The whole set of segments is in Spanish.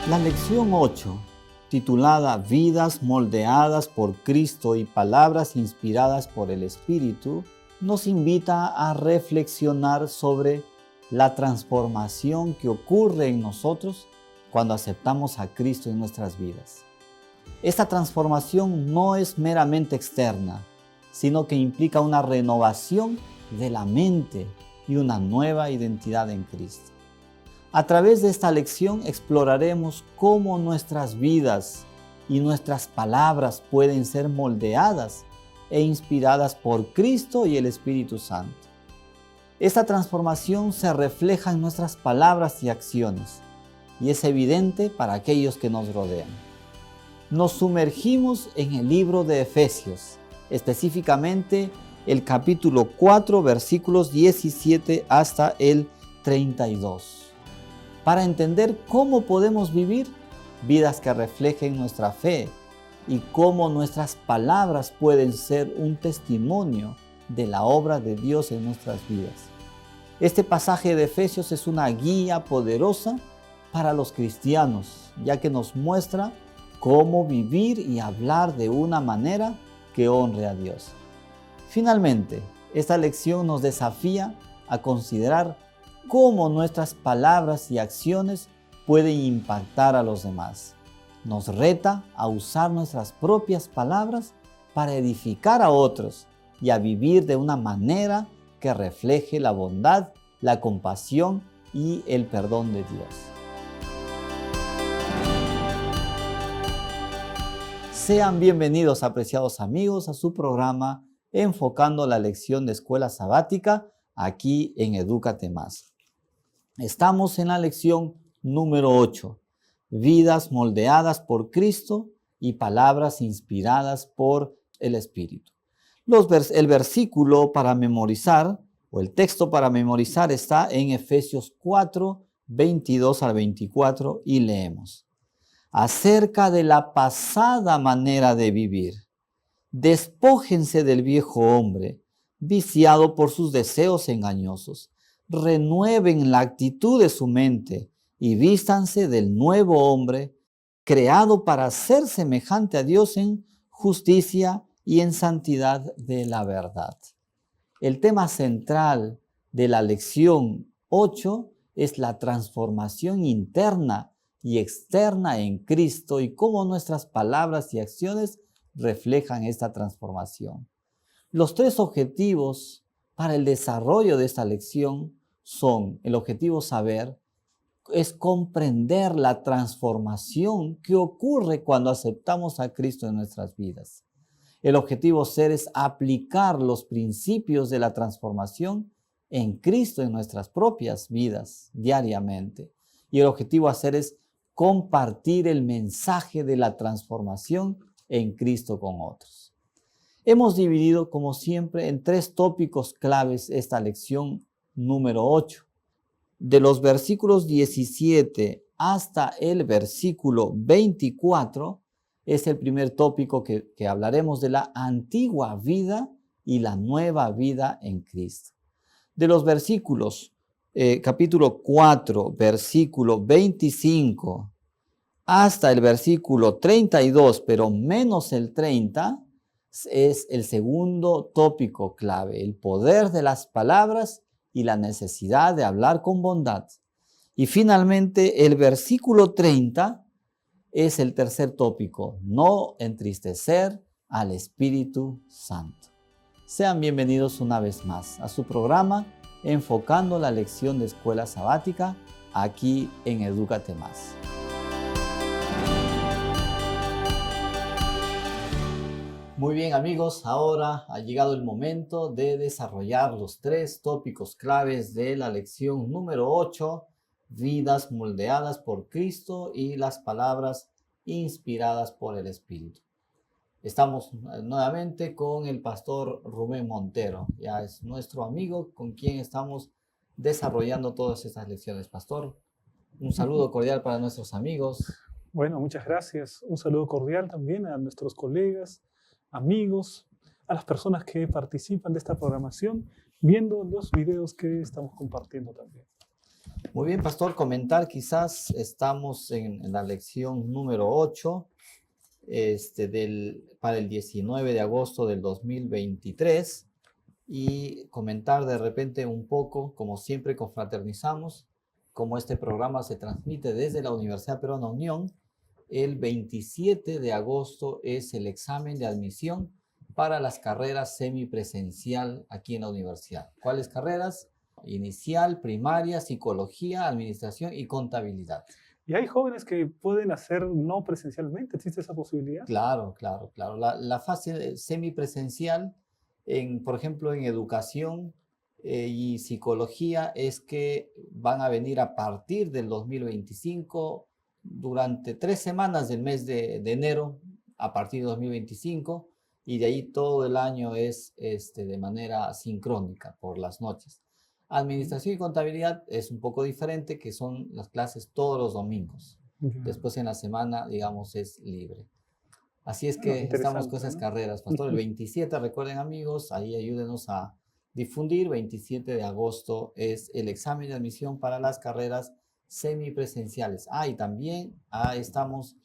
La lección 8, titulada Vidas moldeadas por Cristo y palabras inspiradas por el Espíritu, nos invita a reflexionar sobre la transformación que ocurre en nosotros cuando aceptamos a Cristo en nuestras vidas. Esta transformación no es meramente externa, sino que implica una renovación de la mente y una nueva identidad en Cristo. A través de esta lección exploraremos cómo nuestras vidas y nuestras palabras pueden ser moldeadas e inspiradas por Cristo y el Espíritu Santo. Esta transformación se refleja en nuestras palabras y acciones y es evidente para aquellos que nos rodean. Nos sumergimos en el libro de Efesios, específicamente el capítulo 4, versículos 17 hasta el 32. Para entender cómo podemos vivir vidas que reflejen nuestra fe y cómo nuestras palabras pueden ser un testimonio de la obra de Dios en nuestras vidas. Este pasaje de Efesios es una guía poderosa para los cristianos, ya que nos muestra cómo vivir y hablar de una manera que honre a Dios. Finalmente, esta lección nos desafía a considerar cómo nuestras palabras y acciones pueden impactar a los demás. Nos reta a usar nuestras propias palabras para edificar a otros y a vivir de una manera que refleje la bondad, la compasión y el perdón de Dios. Sean bienvenidos, apreciados amigos, a su programa Enfocando la Lección de Escuela Sabática aquí en Edúcate Más. Estamos en la lección número 8, vidas moldeadas por Cristo y palabras inspiradas por el Espíritu. El versículo para memorizar, o el texto para memorizar, está en Efesios 4, 22 al 24 y leemos. Acerca de la pasada manera de vivir, despójense del viejo hombre, viciado por sus deseos engañosos. Renueven la actitud de su mente y vístanse del nuevo hombre, creado para ser semejante a Dios en justicia y en santidad de la verdad. El tema central de la lección 8 es la transformación interna y externa en Cristo y cómo nuestras palabras y acciones reflejan esta transformación. Los tres objetivos para el desarrollo de esta lección son: el objetivo saber es comprender la transformación que ocurre cuando aceptamos a Cristo en nuestras vidas. El objetivo ser es aplicar los principios de la transformación en Cristo en nuestras propias vidas diariamente. Y el objetivo hacer es compartir el mensaje de la transformación en Cristo con otros. Hemos dividido, como siempre, en tres tópicos claves esta lección número 8. De los versículos 17 hasta el versículo 24 es el primer tópico que hablaremos de la antigua vida y la nueva vida en Cristo. De los versículos capítulo 4, versículo 25 hasta el versículo 32, pero menos el 30, es el segundo tópico clave, el poder de las palabras y la necesidad de hablar con bondad. Y finalmente el versículo 30 es el tercer tópico, no entristecer al Espíritu Santo. Sean bienvenidos una vez más a su programa Enfocando la Lección de Escuela Sabática aquí en Edúcate Más. Muy bien amigos, ahora ha llegado el momento de desarrollar los tres tópicos claves de la lección número 8, vidas moldeadas por Cristo y las palabras inspiradas por el Espíritu. Estamos nuevamente con el pastor Rubén Montero, ya es nuestro amigo con quien estamos desarrollando todas estas lecciones. Pastor, un saludo cordial para nuestros amigos. Bueno, muchas gracias. Un saludo cordial también a nuestros colegas, amigos, a las personas que participan de esta programación, viendo los videos que estamos compartiendo también. Muy bien, pastor, comentar, quizás estamos en la lección número 8 para el 19 de agosto del 2023 y comentar de repente un poco, como siempre confraternizamos, como este programa se transmite desde la Universidad Peruana Unión. El 27 de agosto es el examen de admisión para las carreras semipresencial aquí en la universidad. ¿Cuáles carreras? Inicial, primaria, psicología, administración y contabilidad. Y hay jóvenes que pueden hacer no presencialmente. ¿Existe esa posibilidad? Claro, claro, claro. La fase semipresencial, por ejemplo, en educación y psicología, es que van a venir a partir del 2025, durante 3 semanas del mes de enero, a partir de 2025, y de ahí todo el año es de manera sincrónica por las noches. Administración y contabilidad es un poco diferente, que son las clases todos los domingos. Ya. Después en la semana, digamos, es libre. Así es Bueno, que estamos con interesante, esas ¿no? carreras, pastor. El 27, recuerden amigos, ahí ayúdenos a difundir. 27 de agosto es el examen de admisión para las carreras semipresenciales. Y también estamos,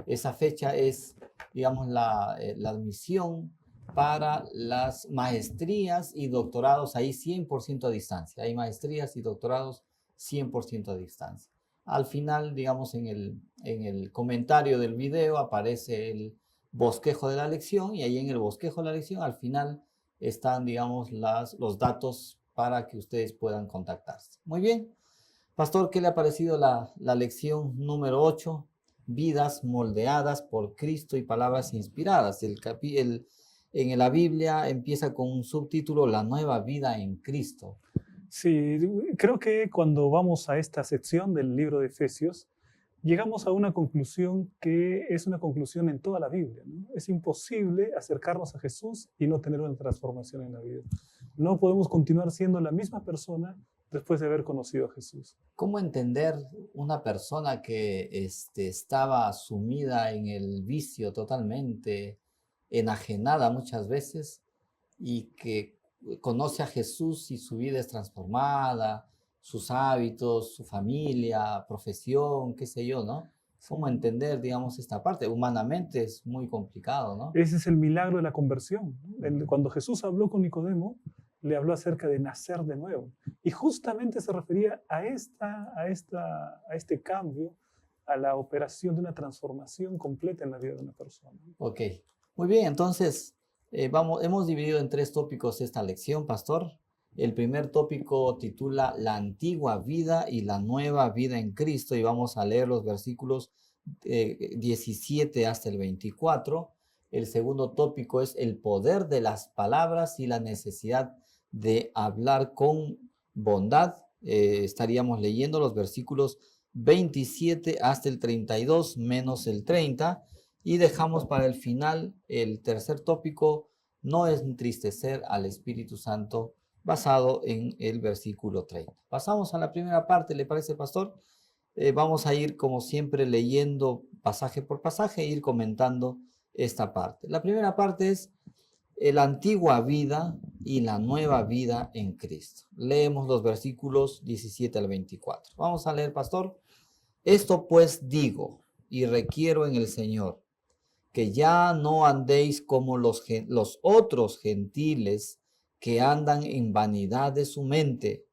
esa fecha es, digamos, la admisión para las maestrías y doctorados, ahí 100% a distancia. Hay maestrías y doctorados 100% a distancia. Al final, digamos, en el comentario del video aparece el bosquejo de la lección y ahí en el bosquejo de la lección al final están, digamos, los datos para que ustedes puedan contactarse. Muy bien. Pastor, ¿qué le ha parecido la lección número 8? Vidas moldeadas por Cristo y palabras inspiradas. En la Biblia empieza con un subtítulo, La nueva vida en Cristo. Sí, creo que cuando vamos a esta sección del libro de Efesios, llegamos a una conclusión que es una conclusión en toda la Biblia, ¿no? Es imposible acercarnos a Jesús y no tener una transformación en la vida. No podemos continuar siendo la misma persona después de haber conocido a Jesús. ¿Cómo entender una persona que estaba sumida en el vicio totalmente, enajenada muchas veces, y que conoce a Jesús y su vida es transformada, sus hábitos, su familia, profesión, qué sé yo, ¿no? ¿Cómo entender, digamos, esta parte? Humanamente es muy complicado, ¿no? Ese es el milagro de la conversión, ¿no? Cuando Jesús habló con Nicodemo, le habló acerca de nacer de nuevo. Y justamente se refería a este cambio, a la operación de una transformación completa en la vida de una persona. Ok, muy bien, entonces hemos dividido en 3 tópicos esta lección, pastor. El primer tópico titula La antigua vida y la nueva vida en Cristo y vamos a leer los versículos 17 hasta el 24. El segundo tópico es el poder de las palabras y la necesidad de hablar con bondad. Estaríamos leyendo los versículos 27 hasta el 32 menos el 30. Y dejamos para el final el tercer tópico, no entristecer al Espíritu Santo, basado en el versículo 30. Pasamos a la primera parte, ¿le parece, pastor? Vamos a ir, como siempre, leyendo pasaje por pasaje e ir comentando esta parte. La primera parte es la antigua vida y la nueva vida en Cristo. Leemos los versículos 17 al 24. Vamos a leer, pastor. Esto pues digo y requiero en el Señor, que ya no andéis como los otros gentiles que andan en vanidad de su mente,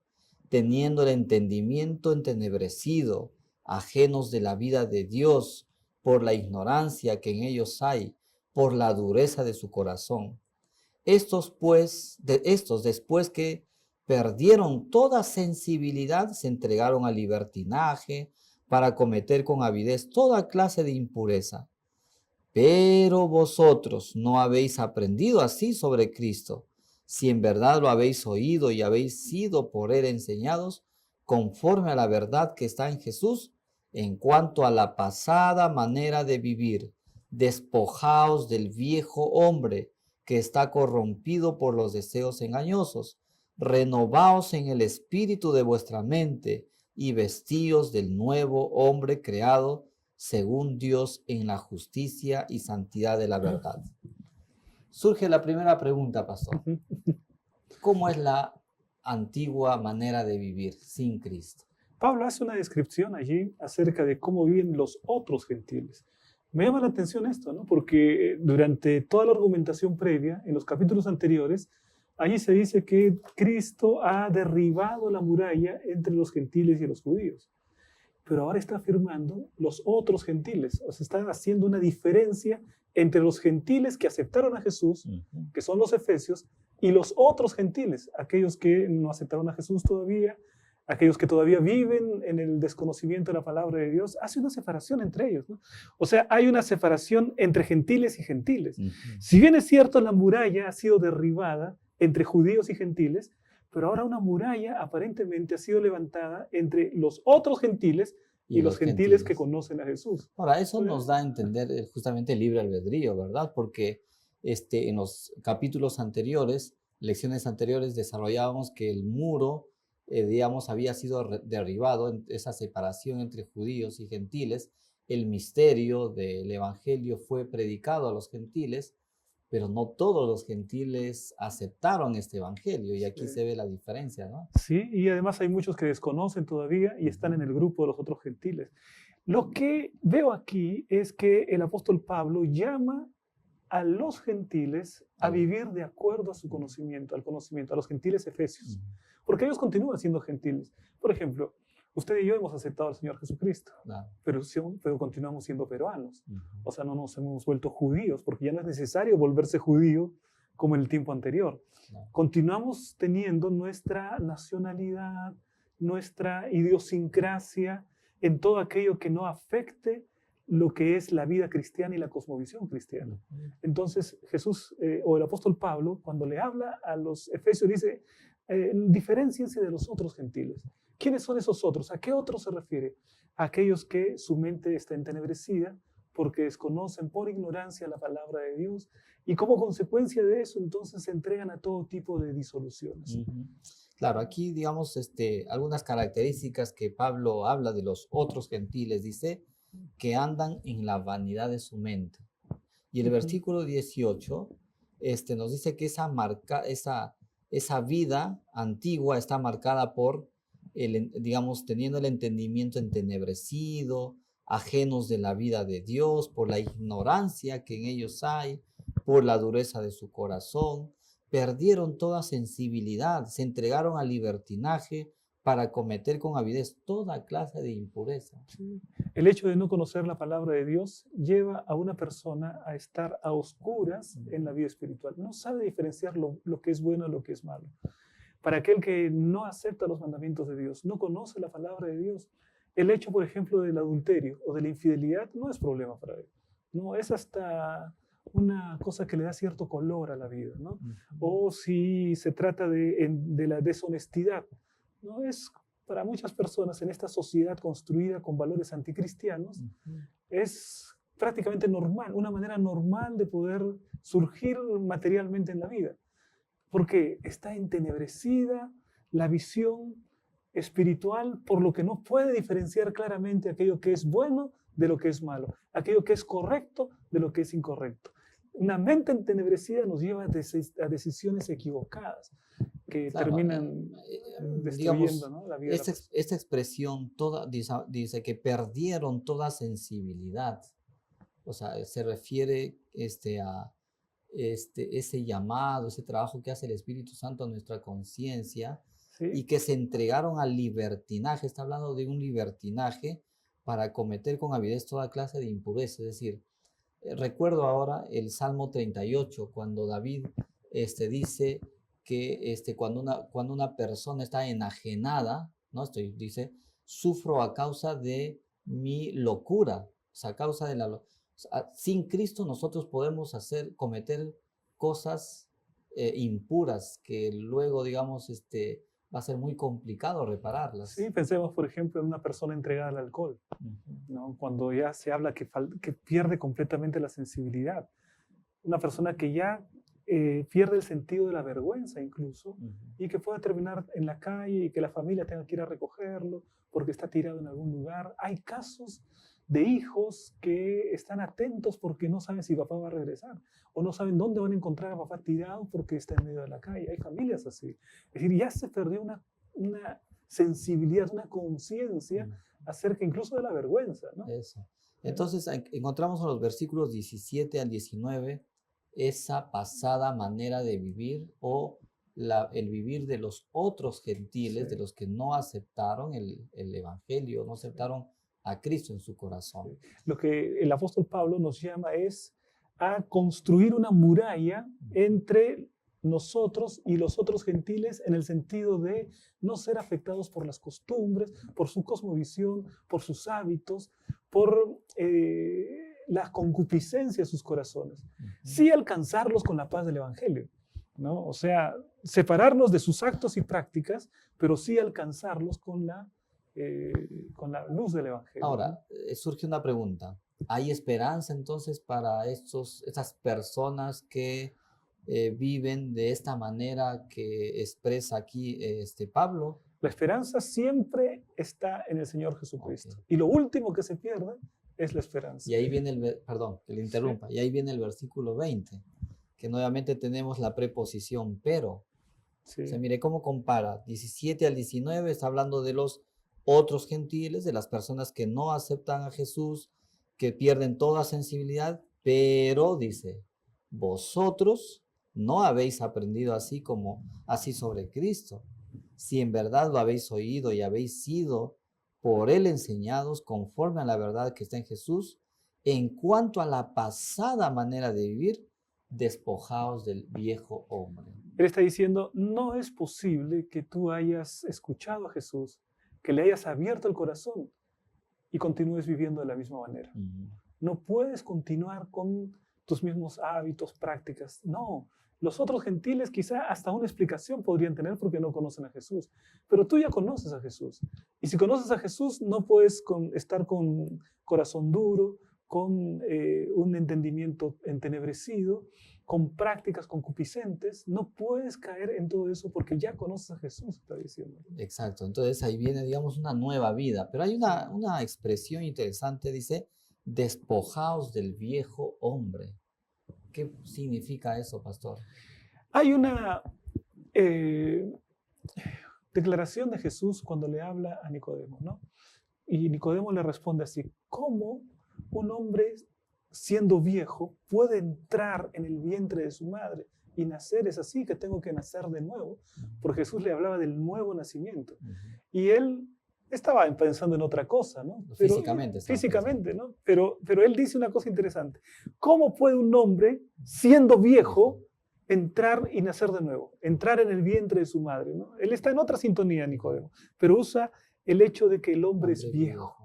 teniendo el entendimiento entenebrecido, ajenos de la vida de Dios, por la ignorancia que en ellos hay, por la dureza de su corazón. Estos después que perdieron toda sensibilidad, se entregaron al libertinaje para cometer con avidez toda clase de impureza. Pero vosotros no habéis aprendido así sobre Cristo, si en verdad lo habéis oído y habéis sido por él enseñados, conforme a la verdad que está en Jesús, en cuanto a la pasada manera de vivir, despojaos del viejo hombre que está corrompido por los deseos engañosos, renovaos en el espíritu de vuestra mente y vestíos del nuevo hombre creado según Dios en la justicia y santidad de la verdad. Surge la primera pregunta, pastor. ¿Cómo es la antigua manera de vivir sin Cristo? Pablo hace una descripción allí acerca de cómo viven los otros gentiles. Me llama la atención esto, ¿no? Porque durante toda la argumentación previa, en los capítulos anteriores, allí se dice que Cristo ha derribado la muralla entre los gentiles y los judíos. Pero ahora está afirmando los otros gentiles, o sea, está haciendo una diferencia entre los gentiles que aceptaron a Jesús, que son los efesios, y los otros gentiles, aquellos que no aceptaron a Jesús todavía, aquellos que todavía viven en el desconocimiento de la palabra de Dios. Hace una separación entre ellos, ¿no? O sea, hay una separación entre gentiles y gentiles. Si bien es cierto, la muralla ha sido derribada entre judíos y gentiles, pero ahora una muralla aparentemente ha sido levantada entre los otros gentiles y los gentiles que conocen a Jesús. Ahora, eso nos da a entender justamente el libre albedrío, ¿verdad? Porque en los capítulos anteriores, lecciones anteriores, desarrollábamos que el muro, digamos, había sido derribado, en esa separación entre judíos y gentiles. El misterio del evangelio fue predicado a los gentiles, pero no todos los gentiles aceptaron este evangelio, y aquí se ve la diferencia, ¿no? Sí, y además hay muchos que desconocen todavía y están en el grupo de los otros gentiles. Lo que veo aquí es que el apóstol Pablo llama a los gentiles a vivir de acuerdo a su conocimiento, al conocimiento, a los gentiles efesios, porque ellos continúan siendo gentiles. Por ejemplo, usted y yo hemos aceptado al Señor Jesucristo, pero continuamos siendo peruanos. O sea, no nos hemos vuelto judíos, porque ya no es necesario volverse judío como en el tiempo anterior. Continuamos teniendo nuestra nacionalidad, nuestra idiosincrasia en todo aquello que no afecte lo que es la vida cristiana y la cosmovisión cristiana. Entonces, Jesús, o el apóstol Pablo, cuando le habla a los efesios, dice, diferénciense de los otros gentiles. ¿Quiénes son esos otros? ¿A qué otros se refiere? A aquellos que su mente está entenebrecida porque desconocen por ignorancia la palabra de Dios, y como consecuencia de eso, entonces se entregan a todo tipo de disoluciones. Claro, aquí, digamos, algunas características que Pablo habla de los otros gentiles, dice que andan en la vanidad de su mente. Y el versículo 18 nos dice que esa vida antigua está marcada por, digamos, teniendo el entendimiento entenebrecido, ajenos de la vida de Dios, por la ignorancia que en ellos hay, por la dureza de su corazón. Perdieron toda sensibilidad, se entregaron al libertinaje para cometer con avidez toda clase de impureza. Sí. El hecho de no conocer la palabra de Dios lleva a una persona a estar a oscuras en la vida espiritual. No sabe diferenciar lo que es bueno y lo que es malo. Para aquel que no acepta los mandamientos de Dios, no conoce la palabra de Dios, el hecho, por ejemplo, del adulterio o de la infidelidad no es problema para él. No, es hasta una cosa que le da cierto color a la vida, ¿no? O si se trata de la deshonestidad, ¿no? Es para muchas personas en esta sociedad construida con valores anticristianos, es prácticamente normal, una manera normal de poder surgir materialmente en la vida, porque está entenebrecida la visión espiritual, por lo que no puede diferenciar claramente aquello que es bueno de lo que es malo, aquello que es correcto de lo que es incorrecto. Una mente entenebrecida nos lleva a decisiones equivocadas que terminan destruyendo, digamos, ¿no?, la vida. Esta expresión dice que perdieron toda sensibilidad. O sea, se refiere a ese llamado, ese trabajo que hace el Espíritu Santo a nuestra conciencia, ¿sí?, y que se entregaron al libertinaje. Está hablando de un libertinaje para cometer con avidez toda clase de impureza. Es decir, recuerdo ahora el Salmo 38, cuando David dice que cuando una persona está enajenada, ¿no? Dice, sufro a causa de mi locura. O sea, a causa de sin Cristo nosotros podemos cometer cosas impuras que luego, digamos, va a ser muy complicado repararlas. Sí, pensemos, por ejemplo, en una persona entregada al alcohol, ¿no? Cuando ya se habla que pierde completamente la sensibilidad. Una persona que ya pierde el sentido de la vergüenza incluso, y que pueda terminar en la calle y que la familia tenga que ir a recogerlo porque está tirado en algún lugar. Hay casos de hijos que están atentos porque no saben si papá va a regresar, o no saben dónde van a encontrar a papá tirado porque está en medio de la calle. Hay familias así. Es decir, ya se perdió una sensibilidad, una conciencia acerca incluso de la vergüenza, ¿no? Eso. Entonces encontramos en los versículos 17 al 19 esa pasada manera de vivir o el vivir de los otros gentiles, Sí. de los que no aceptaron el Evangelio, no aceptaron a Cristo en su corazón. Lo que el apóstol Pablo nos llama es a construir una muralla entre nosotros y los otros gentiles en el sentido de no ser afectados por las costumbres, por su cosmovisión, por sus hábitos, por la concupiscencia de sus corazones. Sí alcanzarlos con la paz del Evangelio, ¿no? O sea, separarnos de sus actos y prácticas, pero sí alcanzarlos con la luz del Evangelio. Ahora, surge una pregunta. ¿Hay esperanza entonces para estas personas que viven de esta manera que expresa aquí Pablo? La esperanza siempre está en el Señor Jesucristo. Ok. Y lo último que se pierde es la esperanza. Y ahí viene perdón, que le interrumpa, y ahí viene el versículo 20, que nuevamente tenemos la preposición pero. Sí. O sea, mire cómo compara. 17 al 19 está hablando de los otros gentiles, de las personas que no aceptan a Jesús, que pierden toda sensibilidad, pero dice, vosotros no habéis aprendido así sobre Cristo. Si en verdad lo habéis oído y habéis sido por él enseñados conforme a la verdad que está en Jesús, en cuanto a la pasada manera de vivir, despojaos del viejo hombre. Él está diciendo, no es posible que tú hayas escuchado a Jesús, que le hayas abierto el corazón y continúes viviendo de la misma manera. No puedes continuar con tus mismos hábitos, prácticas. No, los otros gentiles quizá hasta una explicación podrían tener porque no conocen a Jesús. Pero tú ya conoces a Jesús. Y si conoces a Jesús, no puedes estar con corazón duro, con un entendimiento entenebrecido, con prácticas concupiscentes. No puedes caer en todo eso porque ya conoces a Jesús, está diciendo. Exacto, entonces ahí viene, digamos, una nueva vida. Pero hay una expresión interesante, dice, despojaos del viejo hombre. ¿Qué significa eso, pastor? Hay una declaración de Jesús cuando le habla a Nicodemo, ¿no? Y Nicodemo le responde así, ¿cómo un hombre siendo viejo puede entrar en el vientre de su madre y nacer? Es así que tengo que nacer de nuevo, porque Jesús le hablaba del nuevo nacimiento. Y él estaba pensando en otra cosa, ¿no? Pero, físicamente, ¿no? Pero él dice una cosa interesante. ¿Cómo puede un hombre, siendo viejo, entrar y nacer de nuevo? Entrar en el vientre de su madre, ¿no? Él está en otra sintonía, Nicodemo, pero usa el hecho de que el hombre es viejo.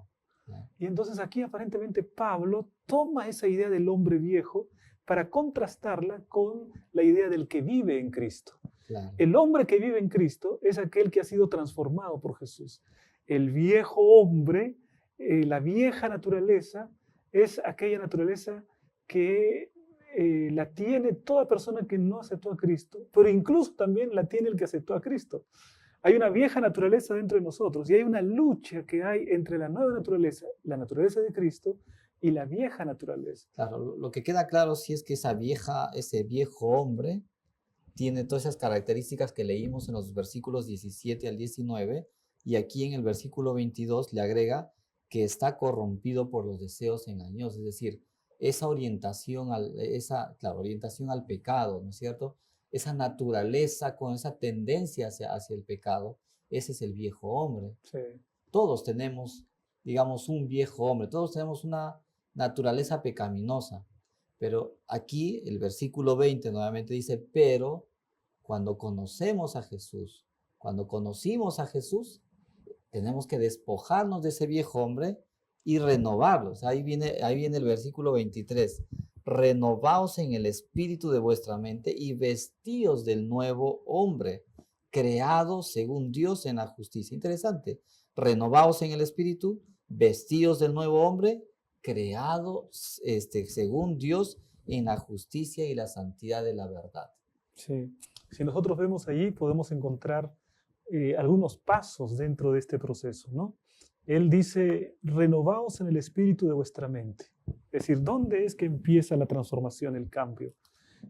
Y entonces aquí aparentemente Pablo toma esa idea del hombre viejo para contrastarla con la idea del que vive en Cristo. Claro. El hombre que vive en Cristo es aquel que ha sido transformado por Jesús. El viejo hombre, la vieja naturaleza, es aquella naturaleza que la tiene toda persona que no aceptó a Cristo, pero incluso también la tiene el que aceptó a Cristo. Hay una vieja naturaleza dentro de nosotros y hay una lucha que hay entre la nueva naturaleza, la naturaleza de Cristo, y la vieja naturaleza. Claro, lo que queda claro sí es que ese viejo hombre tiene todas esas características que leímos en los versículos 17 al 19, y aquí en el versículo 22 le agrega que está corrompido por los deseos engañosos, es decir, esa orientación orientación al pecado, ¿no es cierto? Esa naturaleza con esa tendencia hacia el pecado, ese es el viejo hombre. Sí. Todos tenemos, digamos, un viejo hombre, todos tenemos una naturaleza pecaminosa, pero aquí el versículo 20 nuevamente dice, pero cuando conocemos a Jesús, cuando conocimos a Jesús, tenemos que despojarnos de ese viejo hombre y renovarlo. O sea, ahí viene el versículo 23. Renovaos en el espíritu de vuestra mente y vestíos del nuevo hombre, creado según Dios en la justicia. Interesante. Renovaos en el espíritu, vestíos del nuevo hombre, creado según Dios en la justicia y la santidad de la verdad. Sí. Si nosotros vemos allí, podemos encontrar algunos pasos dentro de este proceso, ¿no? Él dice, renovaos en el espíritu de vuestra mente. Es decir, ¿dónde es que empieza la transformación, el cambio?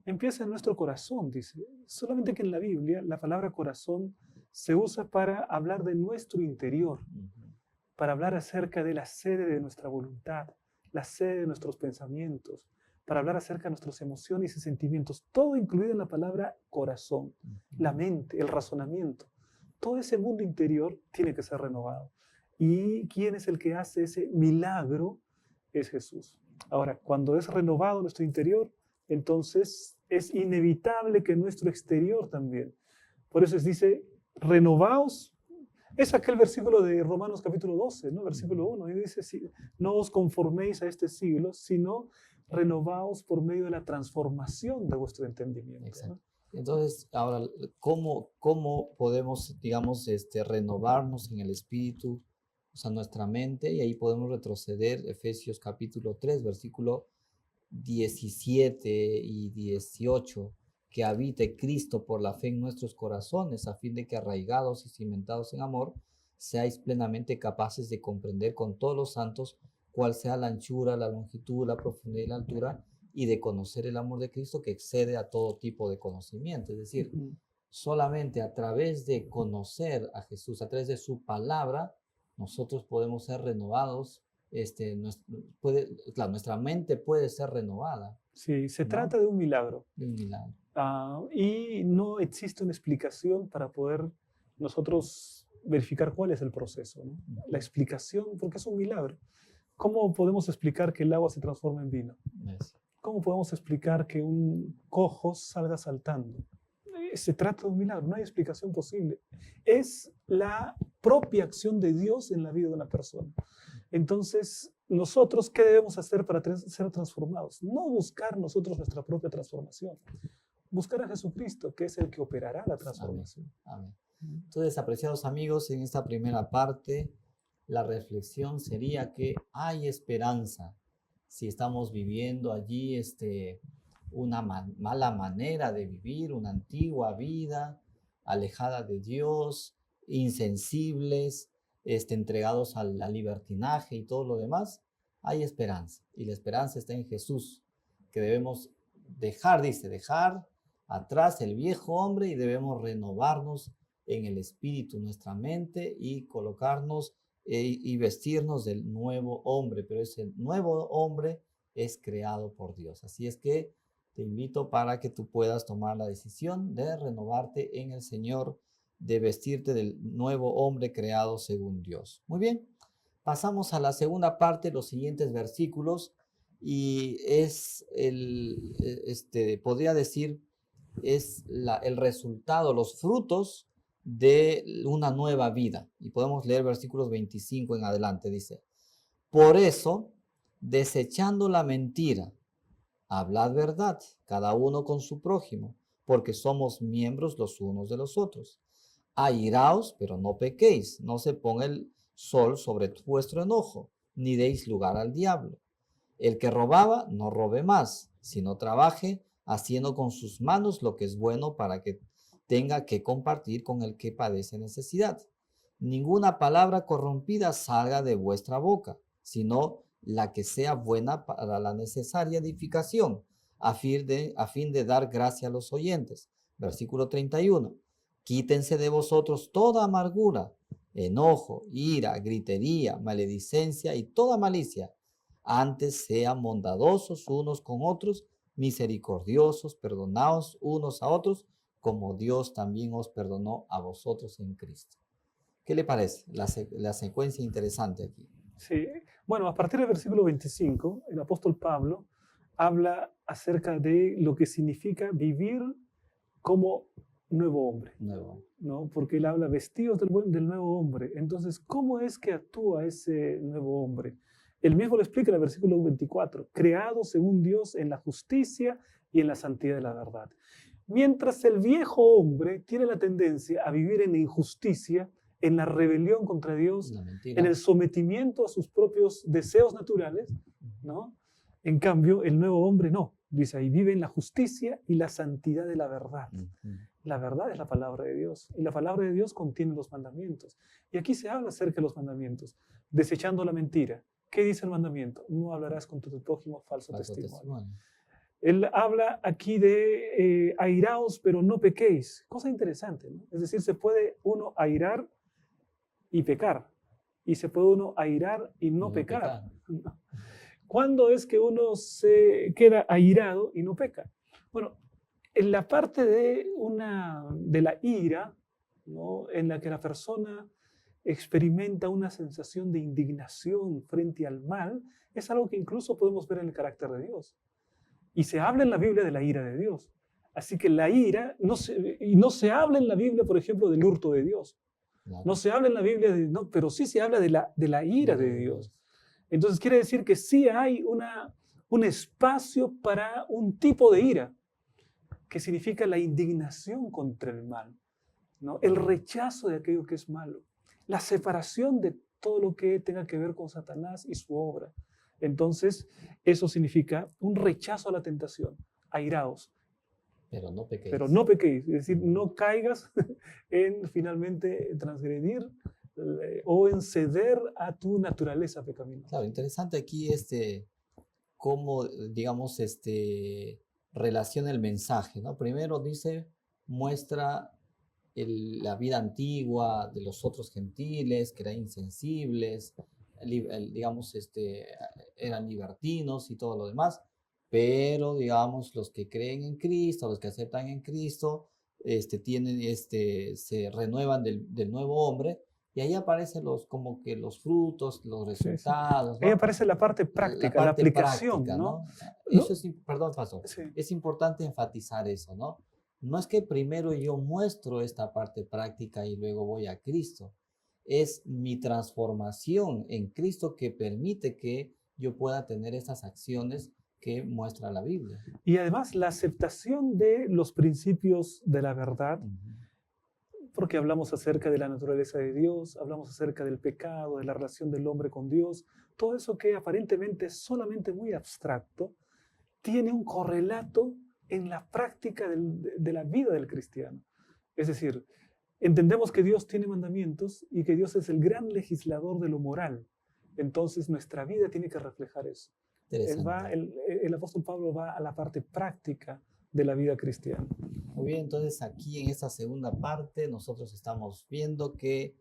Empieza en nuestro corazón, dice. Solamente que en la Biblia la palabra corazón se usa para hablar de nuestro interior, para hablar acerca de la sede de nuestra voluntad, la sede de nuestros pensamientos, para hablar acerca de nuestras emociones y sentimientos, todo incluido en la palabra corazón, la mente, el razonamiento. Todo ese mundo interior tiene que ser renovado. ¿Y quién es el que hace ese milagro? Es Jesús. Ahora, cuando es renovado nuestro interior, entonces es inevitable que nuestro exterior también. Por eso dice, renovaos. Es aquel versículo de Romanos capítulo 12, ¿no? Versículo 1, y dice, no os conforméis a este siglo, sino renovaos por medio de la transformación de vuestro entendimiento. Exacto. Entonces, ahora, ¿cómo podemos, digamos, renovarnos en el espíritu, o sea, nuestra mente? Y ahí podemos retroceder, Efesios capítulo 3, versículo 17 y 18, que habite Cristo por la fe en nuestros corazones, a fin de que arraigados y cimentados en amor, seáis plenamente capaces de comprender con todos los santos cuál sea la anchura, la longitud, la profundidad y la altura, y de conocer el amor de Cristo que excede a todo tipo de conocimiento. Es decir, solamente a través de conocer a Jesús, a través de su palabra, nosotros podemos ser renovados. Nuestra mente puede ser renovada. Sí, se ¿no? trata de un milagro. De un milagro. Y no existe una explicación para poder nosotros verificar cuál es el proceso, ¿no? La explicación, porque es un milagro. ¿Cómo podemos explicar que el agua se transforma en vino? Yes. ¿Cómo podemos explicar que un cojo salga saltando? Se trata de un milagro, no hay explicación posible. Es la propia acción de Dios en la vida de una persona. Entonces, nosotros, ¿qué debemos hacer para ser transformados? No buscar nosotros nuestra propia transformación. Buscar a Jesucristo, que es el que operará la transformación. Amén. Entonces, apreciados amigos, en esta primera parte, la reflexión sería que hay esperanza si estamos viviendo allí una mala manera de vivir, una antigua vida, alejada de Dios, insensibles, entregados al libertinaje y todo lo demás. Hay esperanza, y la esperanza está en Jesús, que debemos dejar atrás el viejo hombre y debemos renovarnos en el espíritu, nuestra mente, y colocarnos y vestirnos del nuevo hombre, pero ese nuevo hombre es creado por Dios. Así es que te invito para que tú puedas tomar la decisión de renovarte en el Señor, de vestirte del nuevo hombre creado según Dios. Muy bien, pasamos a la segunda parte, los siguientes versículos, y es podría decir, es el resultado, los frutos de una nueva vida. Y podemos leer versículos 25 en adelante, dice, por eso, desechando la mentira, hablad verdad, cada uno con su prójimo, porque somos miembros los unos de los otros. Airaos, pero no pequéis, no se ponga el sol sobre vuestro enojo, ni deis lugar al diablo. El que robaba, no robe más, sino trabaje, haciendo con sus manos lo que es bueno para que tenga que compartir con el que padece necesidad. Ninguna palabra corrompida salga de vuestra boca, sino la que sea buena para la necesaria edificación, a fin de dar gracia a los oyentes. Versículo 31. Quítense de vosotros toda amargura, enojo, ira, gritería, maledicencia y toda malicia. Antes sean bondadosos unos con otros, misericordiosos, perdonaos unos a otros, como Dios también os perdonó a vosotros en Cristo. ¿Qué le parece? La secuencia interesante aquí. Sí, bueno, a partir del versículo 25, el apóstol Pablo habla acerca de lo que significa vivir como nuevo hombre. Nuevo. ¿No? Porque él habla vestidos del nuevo hombre. Entonces, ¿cómo es que actúa ese nuevo hombre? Él mismo lo explica en el versículo 24, creado según Dios en la justicia y en la santidad de la verdad. Mientras el viejo hombre tiene la tendencia a vivir en la injusticia, en la rebelión contra Dios, en el sometimiento a sus propios deseos naturales, ¿no? En cambio, el nuevo hombre no. Dice ahí, vive en la justicia y la santidad de la verdad. La verdad es la palabra de Dios, y la palabra de Dios contiene los mandamientos. Y aquí se habla acerca de los mandamientos, desechando la mentira. ¿Qué dice el mandamiento? No hablarás contra tu prójimo falso testimonio. Él habla aquí de airaos, pero no pequéis. Cosa interesante, ¿no? Es decir, se puede uno airar y pecar. Y se puede uno airar y no pecar. ¿Cuándo es que uno se queda airado y no peca? Bueno, en la parte de la ira, ¿no? En la que la persona experimenta una sensación de indignación frente al mal, es algo que incluso podemos ver en el carácter de Dios. Y se habla en la Biblia de la ira de Dios. Así que la ira, no se habla en la Biblia, por ejemplo, del hurto de Dios. Claro. No se habla en la Biblia, no, pero sí se habla de la ira de Dios. Entonces quiere decir que sí hay un espacio para un tipo de ira, que significa la indignación contra el mal, ¿no? El rechazo de aquello que es malo, la separación de todo lo que tenga que ver con Satanás y su obra. Entonces, eso significa un rechazo a la tentación, airaos. Pero no pequéis. Pero no pequéis, es decir, no caigas en finalmente transgredir o en ceder a tu naturaleza pecaminosa. Claro, interesante aquí cómo, digamos, relaciona el mensaje, ¿no? Primero dice, muestra la vida antigua de los otros gentiles, que eran insensibles, digamos, eran libertinos y todo lo demás, pero, digamos, los que creen en Cristo, los que aceptan en Cristo, se renuevan del nuevo hombre, y ahí aparecen como que los frutos, los resultados, Ahí ¿no? aparece la parte práctica, la parte aplicación, práctica, ¿no? Eso perdón, pastor, Sí. es importante enfatizar eso, ¿no? No es que primero yo muestro esta parte práctica y luego voy a Cristo. Es mi transformación en Cristo que permite que yo pueda tener estas acciones que muestra la Biblia. Y además la aceptación de los principios de la verdad, porque hablamos acerca de la naturaleza de Dios, hablamos acerca del pecado, de la relación del hombre con Dios, todo eso que aparentemente es solamente muy abstracto, tiene un correlato en la práctica de la vida del cristiano. Es decir, entendemos que Dios tiene mandamientos y que Dios es el gran legislador de lo moral. Entonces nuestra vida tiene que reflejar eso. El apóstol Pablo va a la parte práctica de la vida cristiana. Muy bien, entonces aquí en esta segunda parte nosotros estamos viendo que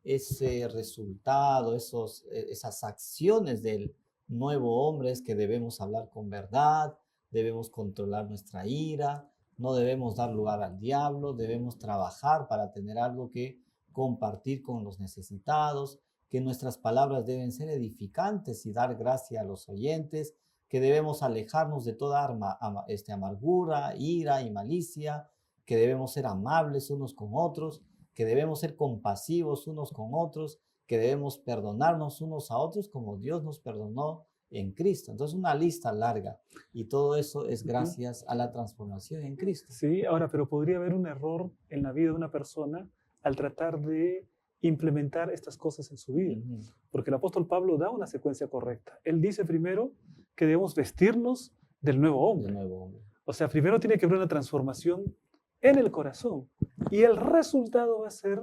ese resultado, esas acciones del nuevo hombre es que debemos hablar con verdad, debemos controlar nuestra ira, no debemos dar lugar al diablo, debemos trabajar para tener algo que compartir con los necesitados, que nuestras palabras deben ser edificantes y dar gracia a los oyentes, que debemos alejarnos de toda amargura, ira y malicia, que debemos ser amables unos con otros, que debemos ser compasivos unos con otros, que debemos perdonarnos unos a otros como Dios nos perdonó en Cristo. Entonces, una lista larga, y todo eso es gracias a la transformación en Cristo. Sí, ahora, pero podría haber un error en la vida de una persona al tratar de implementar estas cosas en su vida, porque el apóstol Pablo da una secuencia correcta. Él dice primero que debemos vestirnos del nuevo hombre. O sea, primero tiene que haber una transformación en el corazón, y el resultado va a ser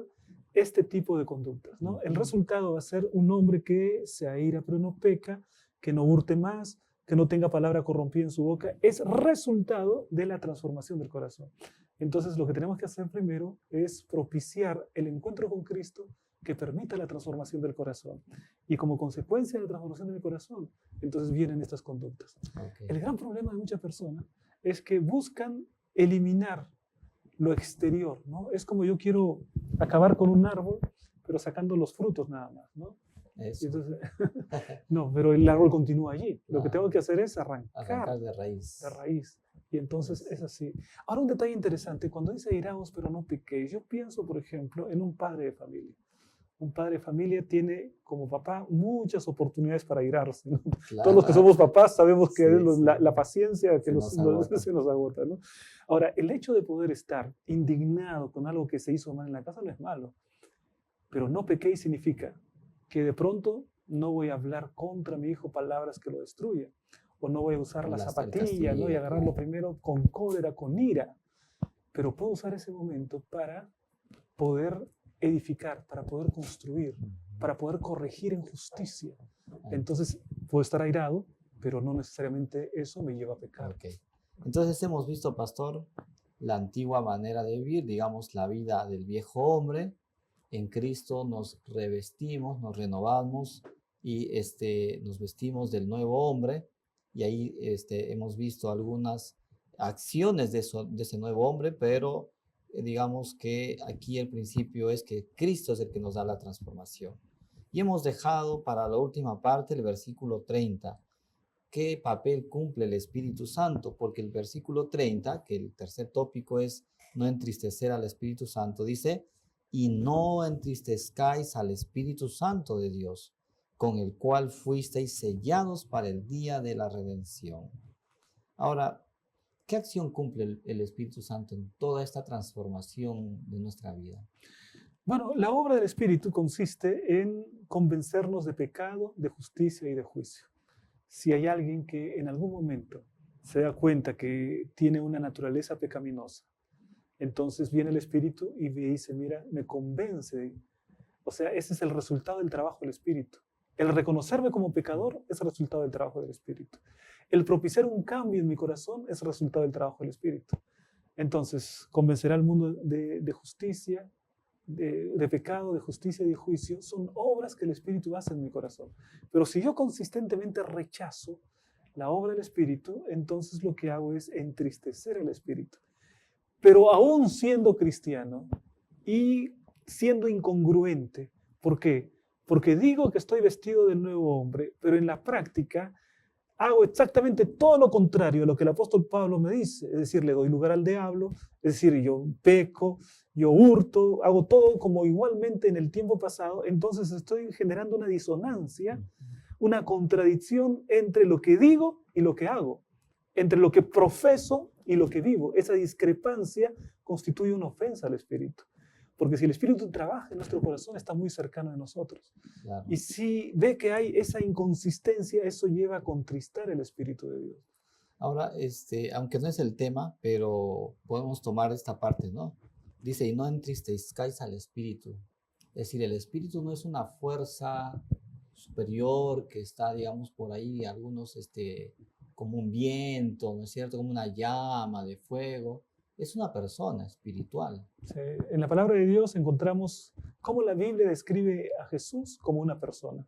este tipo de conductas, ¿no? El resultado va a ser un hombre que se aira pero no peca, que no hurte más, que no tenga palabra corrompida en su boca. Es resultado de la transformación del corazón. Entonces, lo que tenemos que hacer primero es propiciar el encuentro con Cristo que permita la transformación del corazón. Y como consecuencia de la transformación del corazón, entonces vienen estas conductas. Okay. El gran problema de muchas personas es que buscan eliminar lo exterior, ¿no? Es como yo quiero acabar con un árbol, pero sacando los frutos nada más, ¿no? Entonces, no, pero el árbol continúa allí. Lo que tengo que hacer es arrancar de raíz. De raíz. Y entonces es así. Ahora un detalle interesante, cuando dice iraos pero no pequéis, yo pienso, por ejemplo, en un padre de familia. Un padre de familia tiene como papá muchas oportunidades para irarse, ¿no? Claro. Todos los que somos papás sabemos que la paciencia que se nos agota, ¿no? Ahora, el hecho de poder estar indignado con algo que se hizo mal en la casa no es malo, pero no pequéis significa que de pronto no voy a hablar contra mi hijo palabras que lo destruyan, o no voy a usar la zapatilla, ¿no? Y agarrarlo primero con cólera, con ira, pero puedo usar ese momento para poder edificar, para poder construir, para poder corregir en justicia. Entonces puedo estar airado, pero no necesariamente eso me lleva a pecar. Okay. Entonces hemos visto, pastor, la antigua manera de vivir, digamos, la vida del viejo hombre. En Cristo nos revestimos, nos renovamos y nos vestimos del nuevo hombre. Y ahí hemos visto algunas acciones de ese nuevo hombre, pero digamos que aquí el principio es que Cristo es el que nos da la transformación. Y hemos dejado para la última parte el versículo 30. ¿Qué papel cumple el Espíritu Santo? Porque el versículo 30, que el tercer tópico es no entristecer al Espíritu Santo, dice, y no entristezcáis al Espíritu Santo de Dios, con el cual fuisteis sellados para el día de la redención. Ahora, ¿qué acción cumple el Espíritu Santo en toda esta transformación de nuestra vida? Bueno, la obra del Espíritu consiste en convencernos de pecado, de justicia y de juicio. Si hay alguien que en algún momento se da cuenta que tiene una naturaleza pecaminosa, entonces viene el Espíritu y me dice, mira, me convence. O sea, ese es el resultado del trabajo del Espíritu. El reconocerme como pecador es el resultado del trabajo del Espíritu. El propiciar un cambio en mi corazón es el resultado del trabajo del Espíritu. Entonces, convencer al mundo de justicia, de pecado, de justicia y de juicio, son obras que el Espíritu hace en mi corazón. Pero si yo consistentemente rechazo la obra del Espíritu, entonces lo que hago es entristecer al Espíritu. Pero aún siendo cristiano y siendo incongruente, ¿por qué? Porque digo que estoy vestido del nuevo hombre, pero en la práctica hago exactamente todo lo contrario a lo que el apóstol Pablo me dice. Es decir, le doy lugar al diablo, es decir, yo peco, yo hurto, hago todo como igualmente en el tiempo pasado. Entonces estoy generando una disonancia, una contradicción entre lo que digo y lo que hago, entre lo que profeso y lo que vivo. Esa discrepancia constituye una ofensa al Espíritu. Porque si el Espíritu trabaja en nuestro corazón, está muy cercano de nosotros. Claro. Y si ve que hay esa inconsistencia, eso lleva a contristar el Espíritu de Dios. Ahora, aunque no es el tema, pero podemos tomar esta parte, ¿no? Dice, y no entristezcáis al Espíritu. Es decir, el Espíritu no es una fuerza superior que está, digamos, por ahí, algunos, como un viento, ¿no es cierto? Como una llama de fuego. Es una persona espiritual. Sí, en la palabra de Dios encontramos cómo la Biblia describe a Jesús como una persona,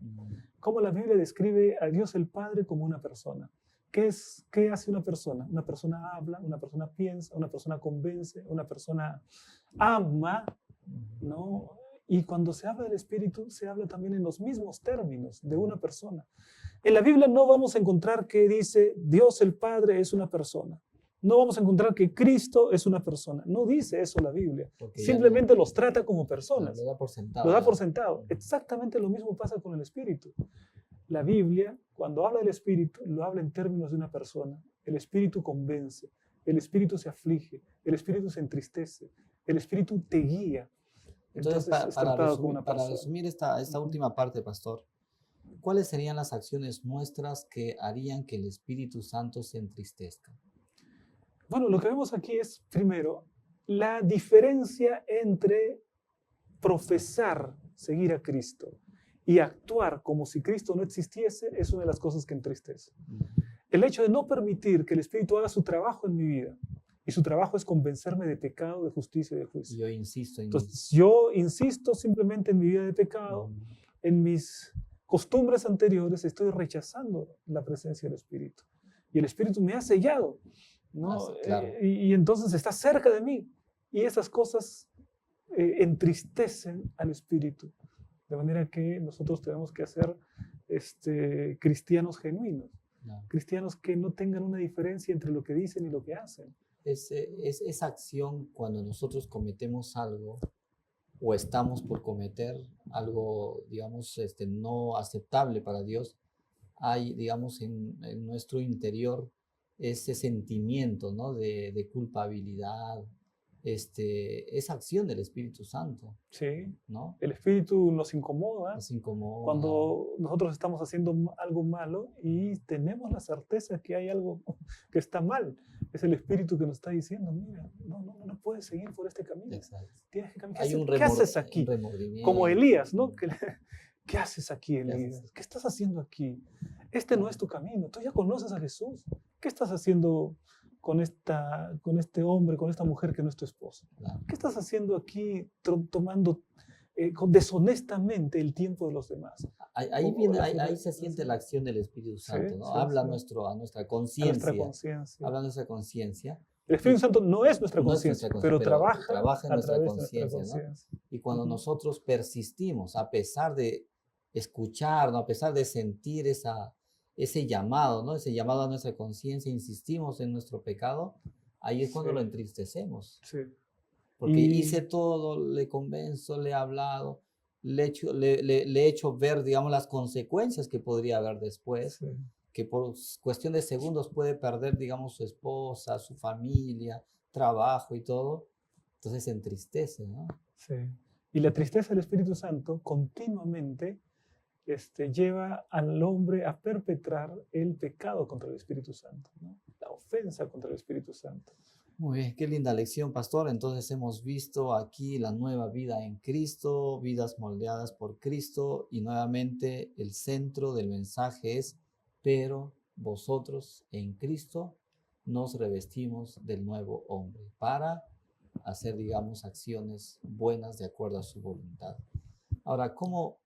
cómo la Biblia describe a Dios el Padre como una persona. ¿Qué hace una persona? Una persona habla, una persona piensa, una persona convence, una persona ama, ¿no? Y cuando se habla del Espíritu, se habla también en los mismos términos de una persona. En la Biblia no vamos a encontrar que dice Dios el Padre es una persona. No vamos a encontrar que Cristo es una persona. No dice eso la Biblia. Porque simplemente los trata como personas. Lo da por sentado. Lo da por sentado. Exactamente lo mismo pasa con el Espíritu. La Biblia, cuando habla del Espíritu, lo habla en términos de una persona. El Espíritu convence, el Espíritu se aflige, el Espíritu se entristece, el Espíritu te guía. Entonces, para resumir esta última parte, pastor, ¿cuáles serían las acciones nuestras que harían que el Espíritu Santo se entristezca? Bueno, lo que vemos aquí es, primero, la diferencia entre profesar seguir a Cristo y actuar como si Cristo no existiese es una de las cosas que entristece. El hecho de no permitir que el Espíritu haga su trabajo en mi vida, y su trabajo es convencerme de pecado, de justicia y de juicio. Entonces, yo insisto simplemente en mi vida de pecado, en mis costumbres anteriores, estoy rechazando la presencia del Espíritu. Y el Espíritu me ha sellado, ¿no? Claro. Y entonces está cerca de mí. Y esas cosas entristecen al Espíritu. De manera que nosotros tenemos que ser cristianos genuinos. No. Cristianos que no tengan una diferencia entre lo que dicen y lo que hacen. Es esa acción cuando nosotros cometemos algo o estamos por cometer algo, digamos, no aceptable para Dios, hay, digamos, en nuestro interior ese sentimiento, ¿no? de culpabilidad, esa acción del Espíritu Santo. Sí, ¿no? El Espíritu nos incomoda. Nos incomoda. Cuando nosotros estamos haciendo algo malo y tenemos la certeza que hay algo que está mal. Es el Espíritu que nos está diciendo, mira, no puedes seguir por este camino. Exacto. Tienes que cambiar. ¿Qué haces aquí? Como Elías, ¿no? ¿Qué haces aquí, Elías? ¿Qué estás haciendo aquí? Este no es tu camino. Tú ya conoces a Jesús. ¿Qué estás haciendo con este hombre, con esta mujer que no es tu esposo? Claro. ¿Qué estás haciendo aquí tomando deshonestamente el tiempo de los demás? Ahí se siente la acción del Espíritu Sí, Santo, ¿no? sí, Habla sí. a nuestra A nuestra conciencia, conciencia. habla a nuestra conciencia. El Espíritu Santo no es nuestra No es nuestra conciencia, conciencia, pero pero trabaja en a nuestra través de nuestra conciencia, ¿no? conciencia. Y cuando Ujú. nosotros persistimos, a pesar de escuchar, ¿no? A pesar de sentir ese llamado, ¿no? Ese llamado a nuestra conciencia, insistimos en nuestro pecado, ahí es cuando Sí. lo entristecemos. Sí. Porque Y- hice todo, le convenzo, le he hablado, le he hecho ver, digamos, las consecuencias que podría haber después, Sí. que por cuestión de segundos puede perder, digamos, su esposa, su familia, trabajo y todo. Entonces se entristece, ¿no? Sí. Y la tristeza del Espíritu Santo continuamente lleva al hombre a perpetrar el pecado contra el Espíritu Santo, ¿no? La ofensa contra el Espíritu Santo. Muy bien, qué linda lección, pastor. Entonces hemos visto aquí la nueva vida en Cristo, vidas moldeadas por Cristo, y nuevamente el centro del mensaje es, pero vosotros en Cristo nos revestimos del nuevo hombre para hacer, digamos, acciones buenas de acuerdo a su voluntad. Ahora, ¿cómo,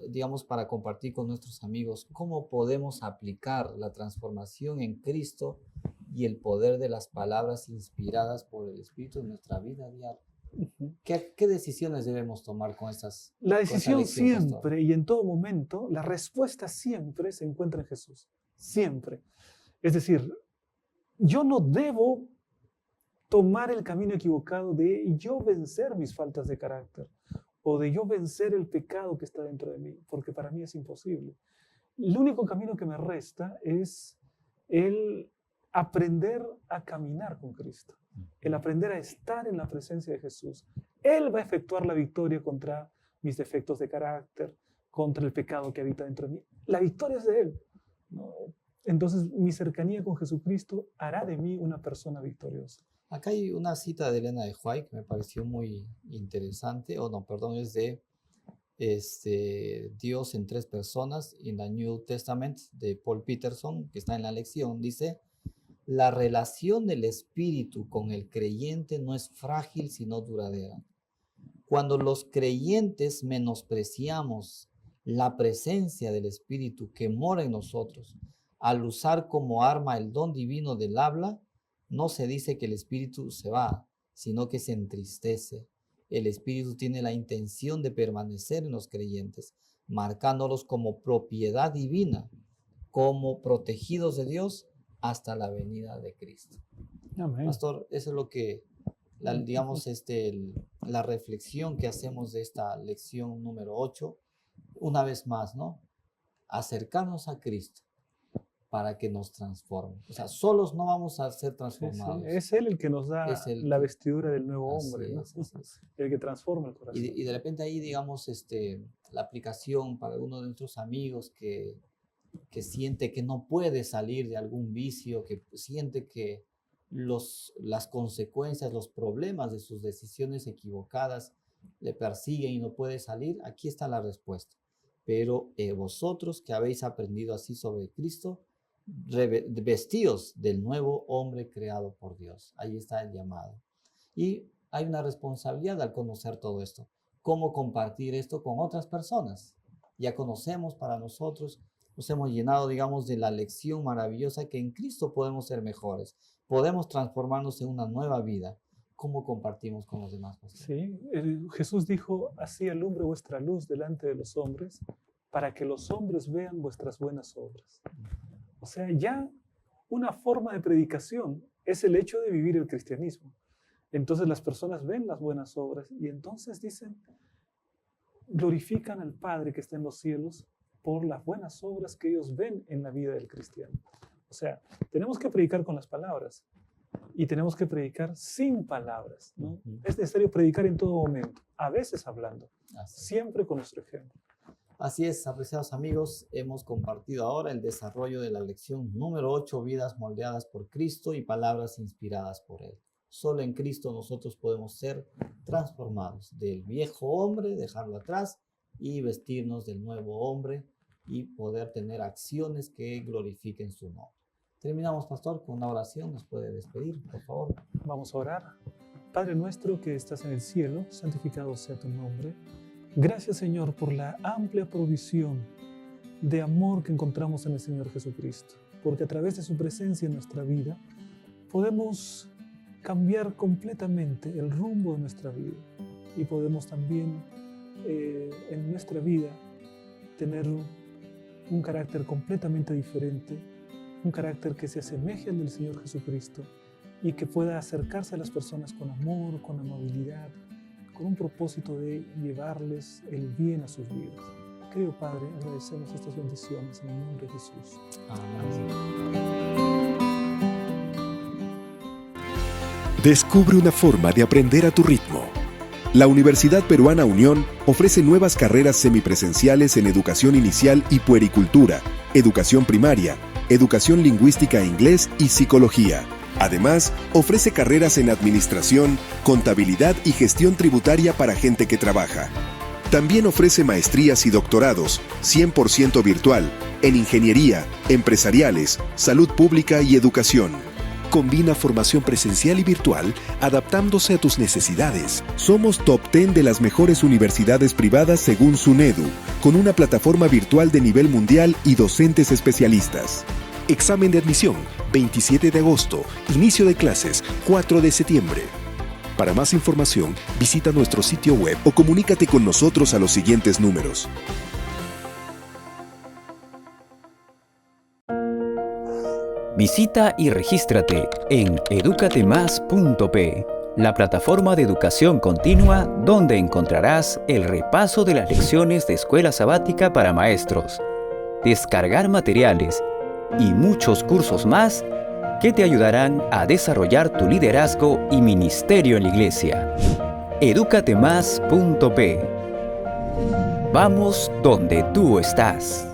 digamos, para compartir con nuestros amigos, cómo podemos aplicar la transformación en Cristo y el poder de las palabras inspiradas por el Espíritu en nuestra vida diaria? Ujú. ¿Qué decisiones debemos tomar con La con esta decisión lección, pastor? siempre y en todo momento, la respuesta siempre se encuentra en Jesús. Siempre. Es decir, yo no debo tomar el camino equivocado de yo vencer mis faltas de carácter o de yo vencer el pecado que está dentro de mí, porque para mí es imposible. El único camino que me resta es el aprender a caminar con Cristo, el aprender a estar en la presencia de Jesús. Él va a efectuar la victoria contra mis defectos de carácter, contra el pecado que habita dentro de mí. La victoria es de Él, ¿no? Entonces, mi cercanía con Jesucristo hará de mí una persona victoriosa. Acá hay una cita de Elena de White que me pareció muy interesante, o no, perdón, es de Dios en tres personas, en the New Testament, de Paul Peterson, que está en la lección. Dice: la relación del espíritu con el creyente no es frágil, sino duradera. Cuando los creyentes menospreciamos la presencia del espíritu que mora en nosotros, al usar como arma el don divino del habla, no se dice que el espíritu se va, sino que se entristece. El espíritu tiene la intención de permanecer en los creyentes, marcándolos como propiedad divina, como protegidos de Dios hasta la venida de Cristo. Amén. Pastor, eso es lo que, digamos, la reflexión que hacemos de esta lección número 8, una vez más, ¿no? Acercarnos a Cristo para que nos transforme. O sea, solos no vamos a ser Sí, sí. transformados. Es Él el que nos da Es Él la que- vestidura del nuevo Así hombre, ¿no? es, así es. El que transforma el corazón. Y de repente ahí, digamos, la aplicación para algunos de nuestros amigos que siente que no puede salir de algún vicio, que siente que las consecuencias, los problemas de sus decisiones equivocadas le persiguen y no puede salir, aquí está la respuesta. Pero vosotros que habéis aprendido así sobre Cristo, vestíos del nuevo hombre creado por Dios. Ahí está el llamado. Y hay una responsabilidad al conocer todo esto. ¿Cómo compartir esto con otras personas? Ya conocemos para nosotros, nos hemos llenado, digamos, de la lección maravillosa que en Cristo podemos ser mejores, podemos transformarnos en una nueva vida. ¿Cómo compartimos con los demás? Sí, Jesús dijo: así alumbre vuestra luz delante de los hombres, para que los hombres vean vuestras buenas obras. O sea, ya una forma de predicación es el hecho de vivir el cristianismo. Entonces las personas ven las buenas obras y entonces dicen, glorifican al Padre que está en los cielos por las buenas obras que ellos ven en la vida del cristiano. O sea, tenemos que predicar con las palabras y tenemos que predicar sin palabras, ¿no? Es necesario predicar en todo momento, a veces hablando, siempre con nuestro ejemplo. Así es, apreciados amigos, hemos compartido ahora el desarrollo de la lección número 8, vidas moldeadas por Cristo y palabras inspiradas por Él. Solo en Cristo nosotros podemos ser transformados del viejo hombre, dejarlo atrás y vestirnos del nuevo hombre y poder tener acciones que glorifiquen su nombre. Terminamos, pastor, con una oración. Nos puede despedir, por favor. Vamos a orar. Padre nuestro que estás en el cielo, santificado sea tu nombre. Gracias, Señor, por la amplia provisión de amor que encontramos en el Señor Jesucristo, porque a través de su presencia en nuestra vida podemos cambiar completamente el rumbo de nuestra vida y podemos también en nuestra vida tener un carácter completamente diferente, un carácter que se asemeje al del Señor Jesucristo y que pueda acercarse a las personas con amor, con amabilidad, con un propósito de llevarles el bien a sus vidas. Querido Padre, agradecemos estas bendiciones en el nombre de Jesús. Amén. Descubre una forma de aprender a tu ritmo. La Universidad Peruana Unión ofrece nuevas carreras semipresenciales en educación inicial y puericultura, educación primaria, educación lingüística e inglés y psicología. Además, ofrece carreras en administración, contabilidad y gestión tributaria para gente que trabaja. También ofrece maestrías y doctorados, 100% virtual, en ingeniería, empresariales, salud pública y educación. Combina formación presencial y virtual, adaptándose a tus necesidades. Somos top 10 de las mejores universidades privadas según SUNEDU, con una plataforma virtual de nivel mundial y docentes especialistas. Examen de admisión, 27 de agosto. Inicio de clases, 4 de septiembre. Para más información, visita nuestro sitio web o comunícate con nosotros a los siguientes números. Visita y regístrate en educatemas.p, la plataforma de educación continua donde encontrarás el repaso de las lecciones de escuela sabática para maestros, descargar materiales y muchos cursos más que te ayudarán a desarrollar tu liderazgo y ministerio en la iglesia. educatemas.p. Vamos donde tú estás.